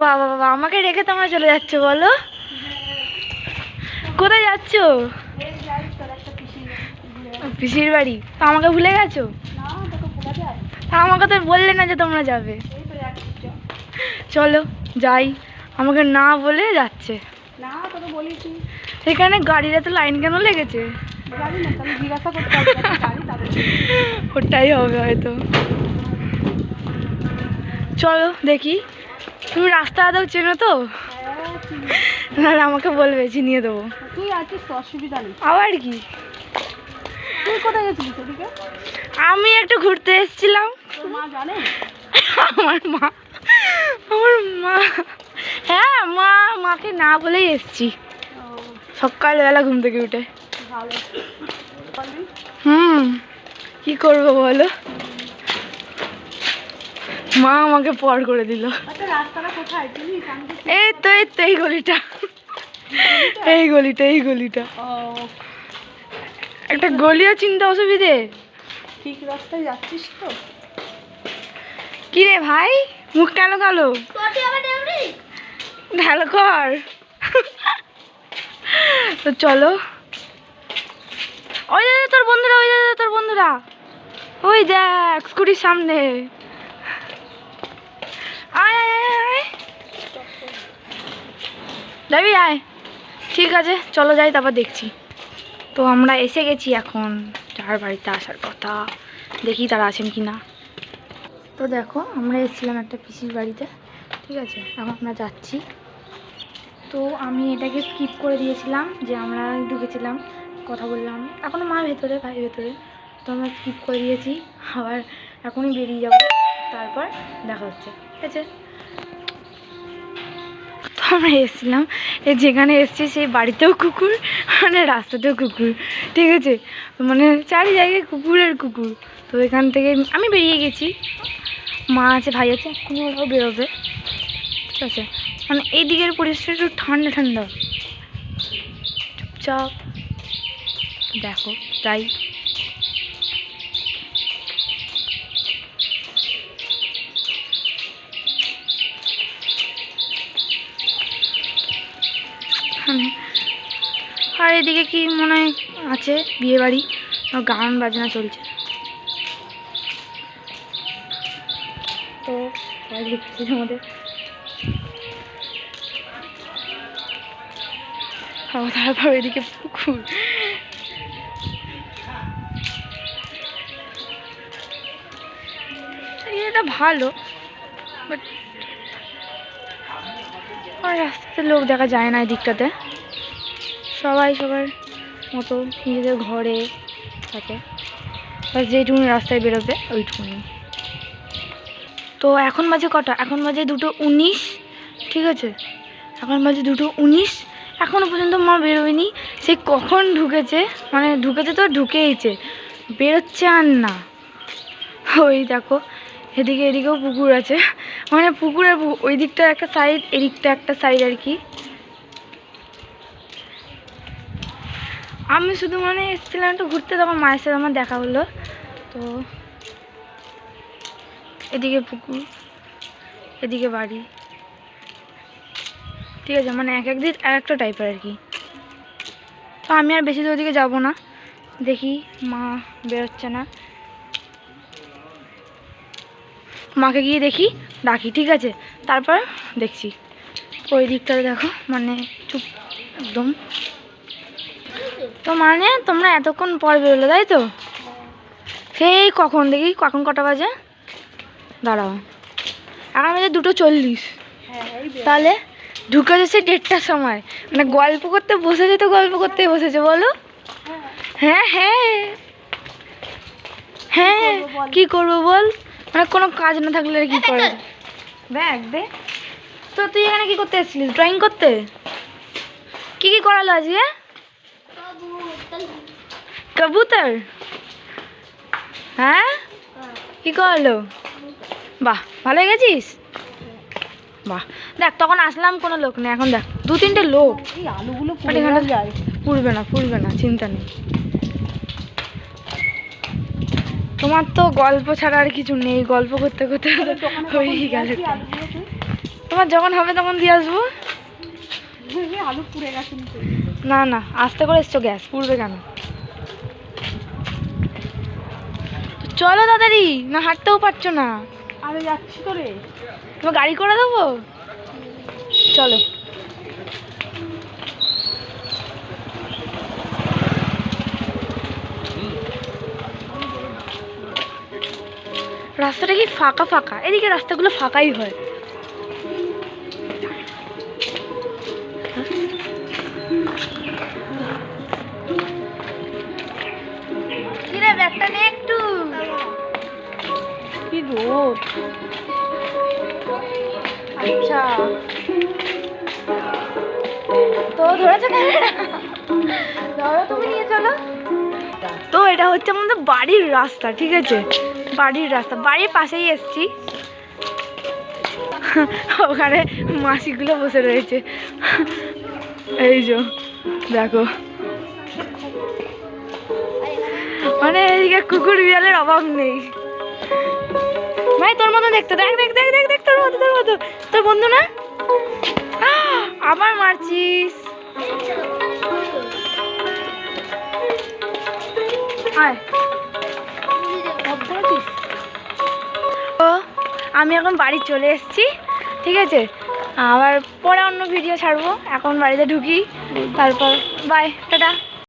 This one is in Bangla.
বাবা বাবা, আমাকে রেখে তোমরা চলে যাচ্ছ? বলো কোথায় যাচ্ছ? পিসির বাড়ি? তো আমাকে ভুলে গেছো? তা আমাকে তো বললে না যে তোমরা যাবে। চলো যাই, আমাকে না বলে যাচ্ছে। এখানে গাড়ির এত লাইন কেন লেগেছে? ওটাই হবে হয়তো। চলো দেখি, তুমি রাস্তা আদৌ চেনো তো? নাহলে আমাকে বলবে, চিনিয়ে দেবো। তুই আছিস তো, অসুবিধা নেই। আবার কি? তুই কোথায় গেছিলিস ওদিকে? আমি একটু ঘুরতে এসেছিলাম। তোর মা জানে? আমার মা, আমার মা, হ্যাঁ মা, মাকে না বলেই এসছি সকালবেলা ঘুম থেকে উঠে। ভালো। কি করবো বলো, মা আমাকে পর করে দিল। আচ্ছা রাস্তাটা কোথায় চিনিস? এই তো এই গলিটা, এই গলিটা, এই গলিটা। একটা গলিও চিনতে অসুবিধে। ঠিক রাস্তায় যাচ্ছিস তো? কি রে ভাই, মুখ কালো কালো, ঢালো কর। তো চলো, ওই দে তোর বন্ধুরা, ওই দে তোর বন্ধুরা, ওই দেখ স্কুটির সামনে। আয় আয় আয় আয়, যাবি? আয়, ঠিক আছে চলো যাই, তারপর দেখছি। তো আমরা এসে গেছি এখন, যার বাড়িতে আসার কথা, দেখি তারা আছেন কি না। তো দেখো আমরা এসেছিলাম একটা পিসির বাড়িতে, ঠিক আছে, এখন আমরা যাচ্ছি। তো আমি এটাকে স্কিপ করে দিয়েছিলাম, যে আমরা ঢুকেছিলাম, কথা বললাম, এখনও মা ভেতরে, ভাই ভেতরে, তো আমরা স্কিপ করে দিয়েছি। আবার এখনই বেরিয়ে যাব, তারপর দেখা হচ্ছে, ঠিক আছে। তো আমরা এসেছিলাম, যেখানে এসছি সেই বাড়িতেও কুকুর, মানে রাস্তাতেও কুকুর, ঠিক আছে, মানে চারি জায়গায় কুকুরের কুকুর। তো এখান থেকে আমি বেরিয়ে গেছি, মা আছে, ভাই আছে, এক্ষুনি ওরাও বেরোবে, ঠিক আছে। মানে এই দিকের পরিবেশটা একটু ঠান্ডা ঠান্ডা, চুপচাপ দেখো তাই। আর এদিকে কি মনে হয় আছে বিয়ে বাড়ি, গান বাজনা চলছে। তো আমাদের তারপর এদিকে পুকুর, এটা ভালো, বাট আর রাস্তাতে লোক দেখা যায় না এই দিকটাতে, সবাই সবার মতো নিজেদের ঘরে থাকে, আর যেটুকুনি রাস্তায় বেরোবে ওইটুকুনি। তো এখন বাজে কটা? এখন বাজে 2:19, ঠিক আছে, এখন বাজে 2:19, এখনও পর্যন্ত মা বেরোয়নি। সে কখন ঢুকেছে, মানে ঢুকেছে তো ঢুকেইছে, বেরোচ্ছে আর না। ওই দেখো এদিকে, এদিকেও পুকুর আছে, মানে পুকুরের ওই দিকটা একটা সাইড, এদিকটা একটা সাইড আর কি। আমি শুধু মানে এসেছিলাম একটু ঘুরতে, তখন মায়ের সাথে আমার দেখা হলো। তো এদিকে পুকুর, এদিকে বাড়ি, ঠিক আছে, মানে এক এক দিক এক একটা টাইপের আর কি। তো আমি আর বেশি দূর দিকে যাবো না, দেখি মা বেরোচ্ছে না, মাকে গিয়ে দেখি, ডাকি, ঠিক আছে, তারপর দেখছি। ওই দিকটাতে দেখো মানে চুপ একদম। তো মানে তোমরা এতক্ষণ পর বেরোলে তাই তো? সেই কখন দেখি, কখন কটা বাজে, দাঁড়াও, এখন বাজে 2:40, তাহলে ঢুকে যাচ্ছে 1:30টার সময়, মানে গল্প করতে বসেছে তো গল্প করতেই বসেছে, বলো? হ্যাঁ হ্যাঁ হ্যাঁ, কি করবো বল, মানে কোনো কাজ না থাকলে কি করে। ব্যাগ দে। তো তুই এখানে কি করতে এসেছিলিস? ড্রয়িং করতে? কি কি করালো আজকে? কবুতর? হ্যাঁ, কি করালো? বাহ, ভালো গেছিস? বাহ, দেখ তখন আসলাম কোনো লোক নেই, এখন দেখ 2-3টে লোক। এই আলুগুলো পুড়বে না, পুড়বে না, চিন্তা নেই। তোমার তো গল্প ছাড়া আর কিছু নেই, গল্প করতে করতে হয়ে গেল। তোমার যখন হবে তখন দিয়ে আসবো। আলু পুড়ে গেছে নিচে। না না, আস্তে করে এসছো, গ্যাস পুড়বে কেন? চলো তাড়াতাড়ি, না হাঁটতেও পারছো না। আমি যাচ্ছি তো রে। তোমার গাড়ি করে দেবো, চলো। রাস্তাটা কি ফাঁকা ফাঁকা? এদিকে রাস্তাগুলো ফাঁকাই হয়। কিরে ব্যাগটা নে একটু। কি রোদ। আচ্ছা, তো ধরেছো ক্যামেরা? ধরো, তুমি নিয়ে চলো। তো এটা হচ্ছে আমাদের বাড়ির রাস্তা, ঠিক আছে? বাড়ির রাস্তা, বাড়ির পাশেই এসছি। ওখানে মাসিগুলো বসে রয়েছে, এই যে দেখো। মানে এইদিকে কুকুর বিড়ালের অভাব নেই। ভাই তোর মতো দেখতে, দেখ দেখ দেখ দেখ দেখ, তোর মতো তোর মতো, তোর বন্ধু না? আবার মারছিস? আয়। তো আমি এখন বাড়ি চলে এসেছি, ঠিক আছে? আবার পরে অন্য ভিডিও ছাড়বো। এখন বাড়িতে ঢুকি, তারপর বাই, টাটা।